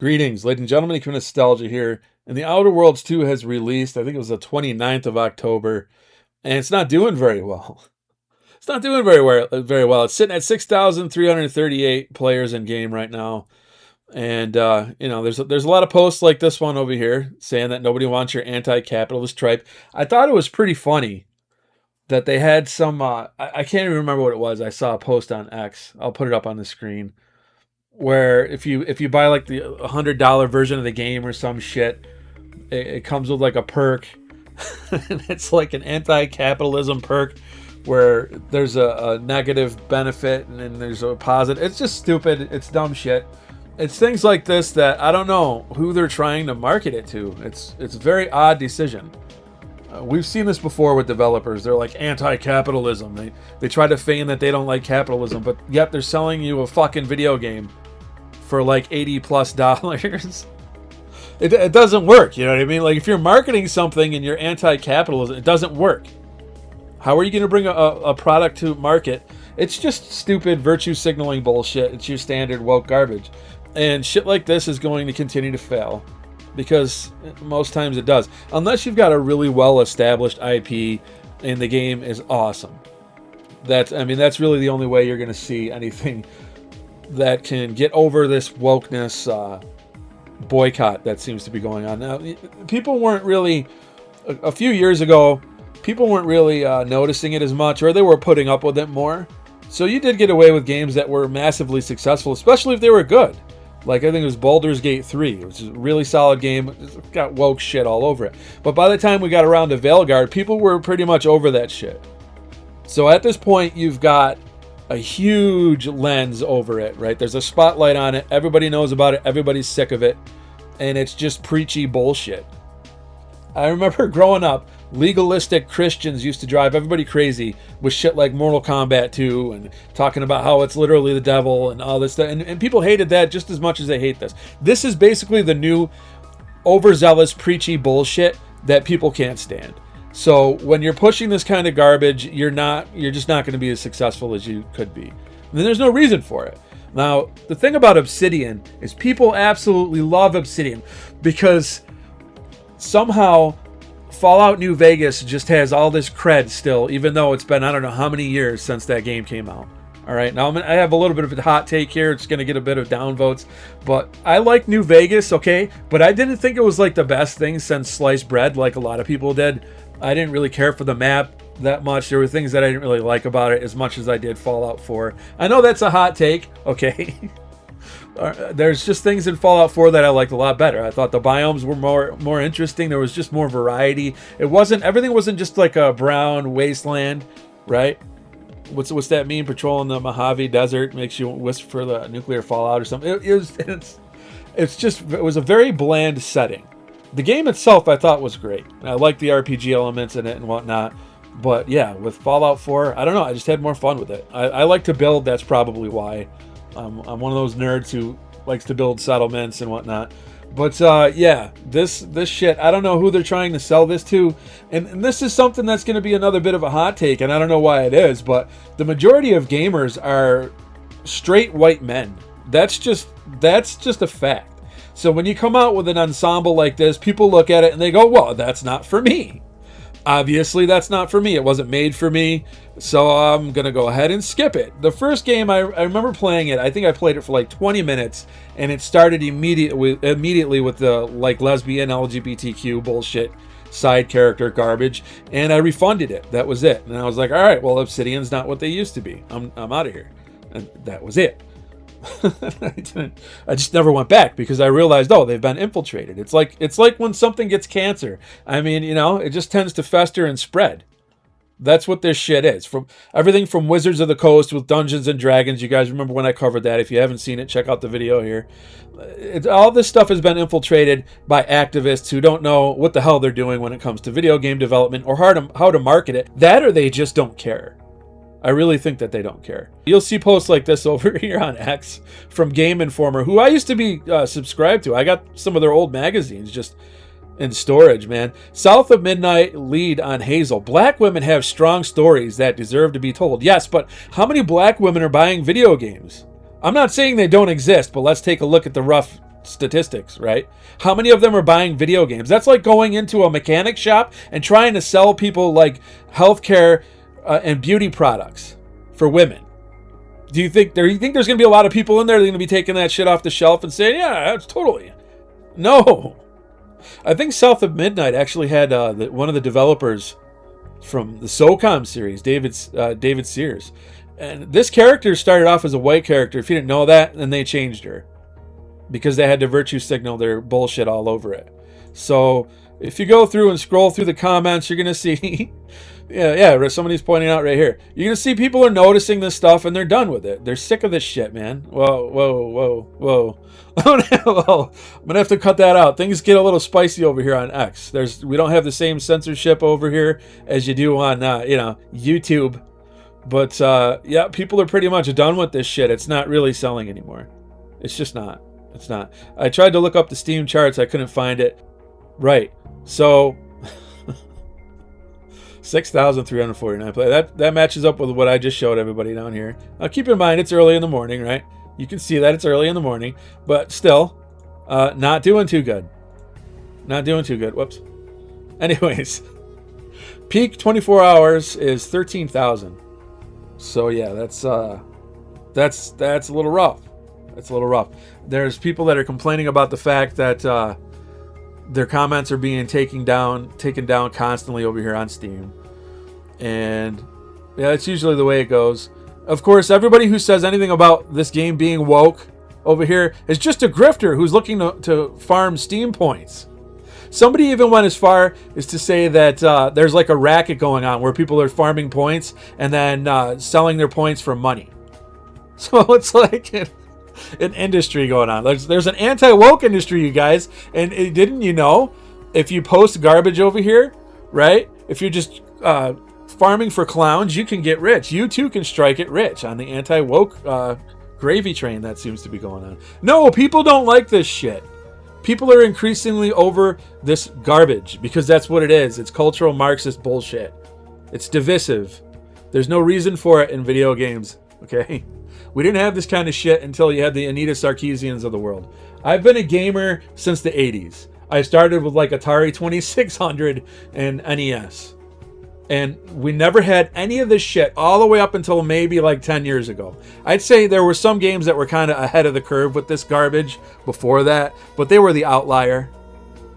Greetings, ladies and gentlemen. Equal Nostalgia here. And The Outer Worlds 2 has released, I think it was the 29th of October, and it's not doing very well. It's not doing very well. It's sitting at 6,338 players in game right now. And there's a lot of posts like this one over here saying that nobody wants your anti-capitalist tripe. I thought it was pretty funny that they had some I can't even remember what it was. I saw a post on X. I'll put it up on the screen, where if you buy like the $100 version of the game or some shit, it comes with like a perk, and it's like an anti-capitalism perk where there's a negative benefit and then there's a positive. It's just stupid. It's dumb shit. It's things like this that I don't know who they're trying to market it to. It's a very odd decision. We've seen this before with developers. They're like anti-capitalism. They try to feign that they don't like capitalism, but yet they're selling you a fucking video game for like $80+. It doesn't work, you know what I mean? Like, if you're marketing something and you're anti-capitalism, it doesn't work. How are you going to bring a product to market? It's just stupid virtue signaling bullshit. It's your standard woke garbage. And shit like this is going to continue to fail, because most times it does. Unless you've got a really well-established IP and the game is awesome. That's really the only way you're going to see anything that can get over this wokeness boycott that seems to be going on now. People weren't really, a few years ago, people weren't really noticing it as much, or they were putting up with it more. So you did get away with games that were massively successful, especially if they were good. Like, I think it was Baldur's Gate 3, which is a really solid game. It's got woke shit all over it. But by the time we got around to Veilguard, people were pretty much over that shit. So at this point, you've got a huge lens over it, right? There's a spotlight on it. Everybody knows about it. Everybody's sick of it. And it's just preachy bullshit. I remember growing up, legalistic Christians used to drive everybody crazy with shit like Mortal Kombat 2 and talking about how it's literally the devil and all this stuff. And people hated that just as much as they hate this. This is basically the new overzealous, preachy bullshit that people can't stand. So when you're pushing this kind of garbage, you're just not going to be as successful as you could be. And then there's no reason for it. Now, the thing about Obsidian is people absolutely love Obsidian because somehow Fallout New Vegas just has all this cred still, even though it's been I don't know how many years since that game came out. All right, now I have a little bit of a hot take here. It's going to get a bit of downvotes, but I like New Vegas, okay? But I didn't think it was like the best thing since sliced bread, like a lot of people did. I didn't really care for the map that much. There were things that I didn't really like about it as much as I did Fallout 4. I know that's a hot take, okay? There's just things in Fallout 4 that I liked a lot better. I thought the biomes were more interesting. There was just more variety. Everything wasn't just like a brown wasteland, right? What's that mean? Patrolling the Mojave Desert makes you wish for the nuclear fallout or something. It was a very bland setting. The game itself I thought was great. I liked the RPG elements in it and whatnot. But yeah, with Fallout 4, I don't know. I just had more fun with it. I like to build. That's probably why. I'm one of those nerds who likes to build settlements and whatnot. But yeah, this shit, I don't know who they're trying to sell this to. And this is something that's going to be another bit of a hot take, and I don't know why it is, but the majority of gamers are straight white men. That's just a fact. So when you come out with an ensemble like this, people look at it and they go, well, that's not for me. Obviously, that's not for me. It wasn't made for me, so I'm going to go ahead and skip it. The first game, I remember playing it. I think I played it for like 20 minutes, and it started immediately with the like lesbian LGBTQ bullshit side character garbage, and I refunded it. That was it. And I was like, all right, well, Obsidian's not what they used to be. I'm out of here. And that was it. I just never went back because I realized, oh, they've been infiltrated. It's like when something gets cancer. I mean, it just tends to fester and spread. That's what this shit is. From everything from Wizards of the Coast with Dungeons and Dragons. You guys remember when I covered that? If you haven't seen it, check out the video here. All this stuff has been infiltrated by activists who don't know what the hell they're doing when it comes to video game development or how to market it. That or they just don't care. I really think that they don't care. You'll see posts like this over here on X from Game Informer, who I used to be subscribed to. I got some of their old magazines just in storage, man. South of Midnight lead on Hazel. Black women have strong stories that deserve to be told. Yes, but how many black women are buying video games? I'm not saying they don't exist, but let's take a look at the rough statistics, right? How many of them are buying video games? That's like going into a mechanic shop and trying to sell people like healthcare and beauty products for women. Do you think there's going to be a lot of people in there that are going to be taking that shit off the shelf and saying, yeah, that's totally... No. I think South of Midnight actually had one of the developers from the SOCOM series, David Sears. And this character started off as a white character. If you didn't know that, then they changed her, because they had to virtue signal their bullshit all over it. So if you go through and scroll through the comments, you're going to see... yeah, somebody's pointing out right here. You're going to see people are noticing this stuff and they're done with it. They're sick of this shit, man. Whoa. I'm going to have to cut that out. Things get a little spicy over here on X. We don't have the same censorship over here as you do on, YouTube. But, yeah, people are pretty much done with this shit. It's not really selling anymore. It's just not. It's not. I tried to look up the Steam charts. I couldn't find it. Right. So... 6,349 play. That matches up with what I just showed everybody down here. Now keep in mind, it's early in the morning, right? You can see that it's early in the morning, but still, not doing too good. Not doing too good. Whoops. Anyways, peak 24 hours is 13,000. So yeah, that's a little rough. That's a little rough. There's people that are complaining about the fact that their comments are being taken down constantly over here on Steam. And yeah, it's usually the way it goes. Of course, everybody who says anything about this game being woke over here is just a grifter who's looking to farm Steam points. Somebody even went as far as to say that there's like a racket going on where people are farming points and then selling their points for money. So it's like an industry going on. There's an anti-woke industry, you guys. And didn't you know, if you post garbage over here, right? If you're just farming for clowns, you can get rich. You too can strike it rich on the anti-woke gravy train that seems to be going on. No, people don't like this shit. People are increasingly over this garbage because that's what it is. It's cultural Marxist bullshit. It's divisive. There's no reason for it in video games, okay? We didn't have this kind of shit until you had the Anita Sarkeesians of the world. I've been a gamer since the 80s. I started with like Atari 2600 and NES. And we never had any of this shit all the way up until maybe like 10 years ago. I'd say there were some games that were kind of ahead of the curve with this garbage before that, but they were the outlier.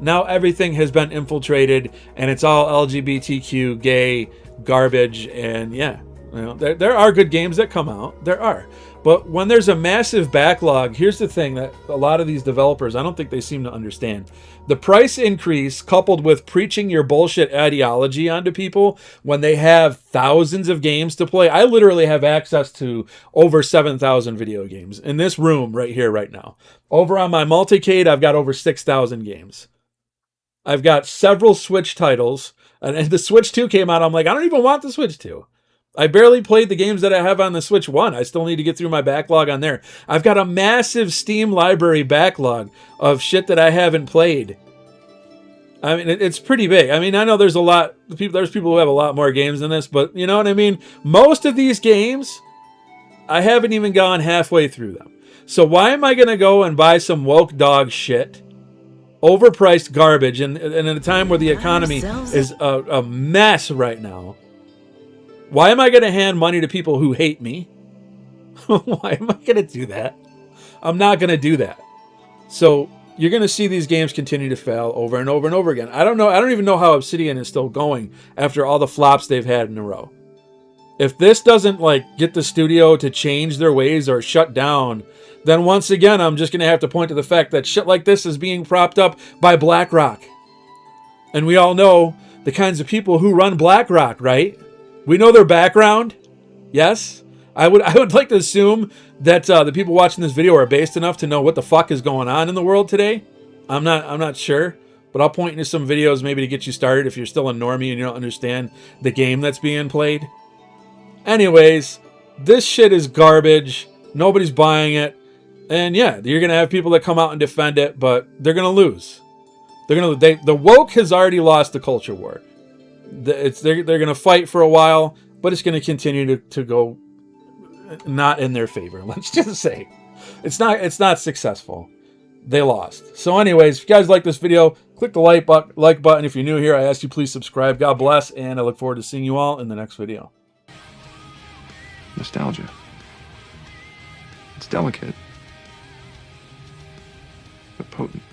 Now everything has been infiltrated and it's all LGBTQ, gay garbage. And yeah, you know, there are good games that come out. There are. But when there's a massive backlog, here's the thing that a lot of these developers, I don't think they seem to understand. The price increase coupled with preaching your bullshit ideology onto people when they have thousands of games to play. I literally have access to over 7,000 video games in this room right here, right now. Over on my multicade, I've got over 6,000 games. I've got several Switch titles. And the Switch 2 came out. I'm like, I don't even want the Switch 2. I barely played the games that I have on the Switch 1. I still need to get through my backlog on there. I've got a massive Steam library backlog of shit that I haven't played. I mean, it's pretty big. I mean, I know there's people who have a lot more games than this, but you know what I mean? Most of these games, I haven't even gone halfway through them. So why am I going to go and buy some woke dog shit? Overpriced garbage, and in a time where the economy is a mess right now. Why am I going to hand money to people who hate me? Why am I going to do that? I'm not going to do that. So you're going to see these games continue to fail over and over and over again. I don't know. I don't even know how Obsidian is still going after all the flops they've had in a row. If this doesn't get the studio to change their ways or shut down, then once again, I'm just going to have to point to the fact that shit like this is being propped up by BlackRock. And we all know the kinds of people who run BlackRock, right? We know their background. Yes. I would like to assume that the people watching this video are based enough to know what the fuck is going on in the world today. I'm not sure, but I'll point you to some videos maybe to get you started if you're still a normie and you don't understand the game that's being played. Anyways, this shit is garbage. Nobody's buying it. And yeah, you're going to have people that come out and defend it, but they're going to lose. The woke has already lost the culture war. They're going to fight for a while, but it's going to continue to go not in their favor. Let's just say it's not successful. they lost. So anyways, if you guys like this video, click the like button. If you're new here, I ask you please subscribe. God bless, and I look forward to seeing you all in the next video. Nostalgia. It's delicate, but potent.